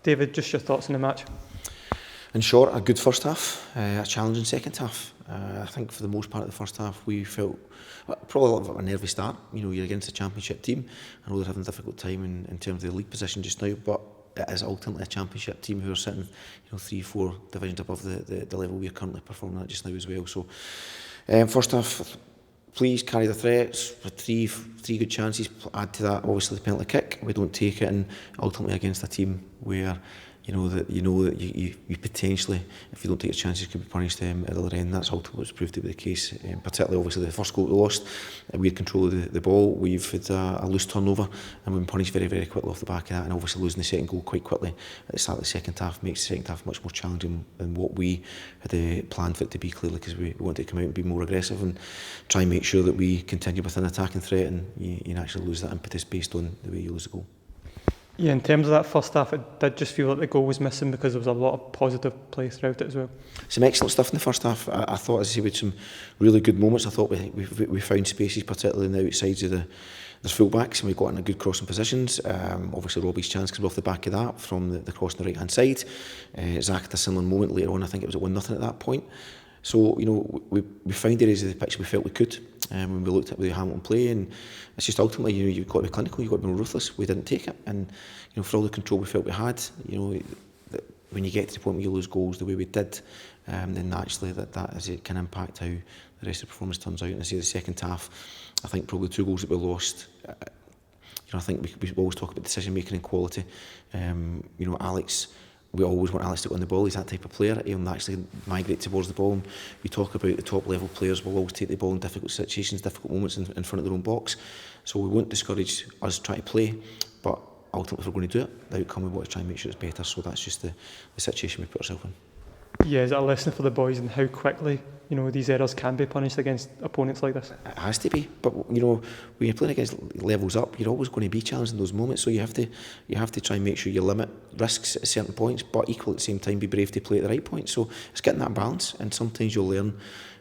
David, just your thoughts on the match? In short, a good first half, a challenging second half. I think for the most part of the first half we felt probably a little bit of a nervy start. You know, you're against a championship team. I know they're having a difficult time in terms of the league position just now, but it is ultimately a championship team who are sitting, 3-4 divisions above the level we are currently performing at just now as well. So first half, please carry the threats with three good chances. Add to that obviously the penalty kick. We don't take it, and ultimately against a team where you know that you potentially, if you don't take your chances, could be punished at the other end. That's ultimately what's proved to be the case. Particularly obviously the first goal we lost, we had control of the ball. We've had a loose turnover and we've been punished very, very quickly off the back of that, and obviously losing the second goal quite quickly at the start of the second half makes the second half much more challenging than what we had planned for it to be, clearly, because we wanted to come out and be more aggressive and try and make sure that we continue with an attacking threat, and you actually lose that impetus based on the way you lose the goal. Yeah, in terms of that first half, it did just feel like the goal was missing because there was a lot of positive play throughout it as well. Some excellent stuff in the first half. I thought, as I say, we had some really good moments. I thought we found spaces, particularly on the outsides of the full-backs, and we got in a good crossing positions. Obviously Robbie's chance comes off the back of that from the cross on the right-hand side. Zach had a similar moment later on. I think it was at 1-0 at that point. So, we found areas of the pitch we felt we could when we looked at the Hamilton play, and it's just ultimately, you've got to be clinical, you've got to be ruthless. We didn't take it, and for all the control we felt we had, when you get to the point where you lose goals the way we did, then naturally it can impact how the rest of the performance turns out. And I say the second half, I think probably 2 goals that we lost. I think we always talk about decision making and quality. Alex. We always want Alex to go on the ball. He's that type of player. He'll naturally migrate towards the ball. And we talk about the top level players will always take the ball in difficult situations, difficult moments in front of their own box. So we won't discourage us trying to play, but ultimately if we're going to do it, the outcome we want to try and make sure it's better. So that's just the situation we put ourselves in. Yeah, is that a lesson for the boys and how quickly these errors can be punished against opponents like this? It has to be, but when you're playing against levels up, you're always going to be challenged in those moments. So you have to try and make sure you limit risks at certain points, but equally at the same time be brave to play at the right point. So it's getting that balance, and sometimes you'll learn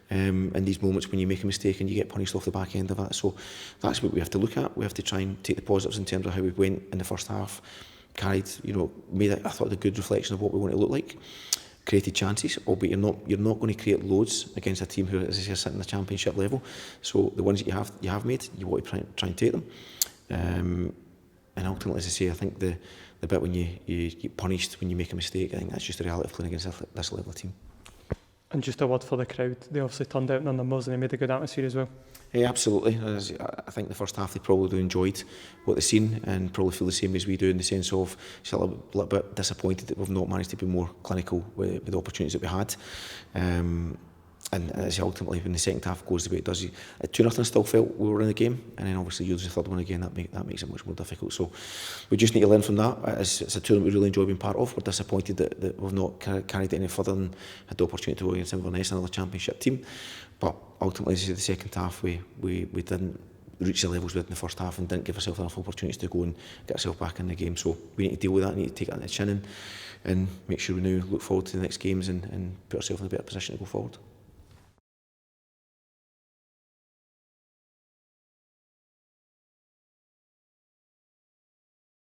in these moments when you make a mistake and you get punished off the back end of that. So that's what we have to look at. We have to try and take the positives in terms of how we went in the first half, carried, made I thought a good reflection of what we want to look like. Created chances, albeit you're not going to create loads against a team who is sitting in the championship level. So the ones that you have made, you want to try and take them. And ultimately, as I say, I think the bit when you get punished when you make a mistake, I think that's just the reality of playing against this level of team. And just a word for the crowd, they obviously turned out in their numbers and they made a good atmosphere as well. Yeah, absolutely. I think the first half they probably enjoyed what they've seen and probably feel the same as we do, in the sense of just a little bit disappointed that we've not managed to be more clinical with the opportunities that we had. And as ultimately when the second half goes the way it does, at 2-0 still felt we were in the game, and then obviously you lose the third one again, that makes it much more difficult. So we just need to learn from that. It's a tournament we really enjoy being part of. We're disappointed that we've not carried it any further and had the opportunity to go against Inverness, another championship team. But ultimately, as the second half, we didn't reach the levels we had in the first half and didn't give ourselves enough opportunities to go and get ourselves back in the game. So we need to deal with that, we need to take that on the chin and make sure we now look forward to the next games and put ourselves in a better position to go forward.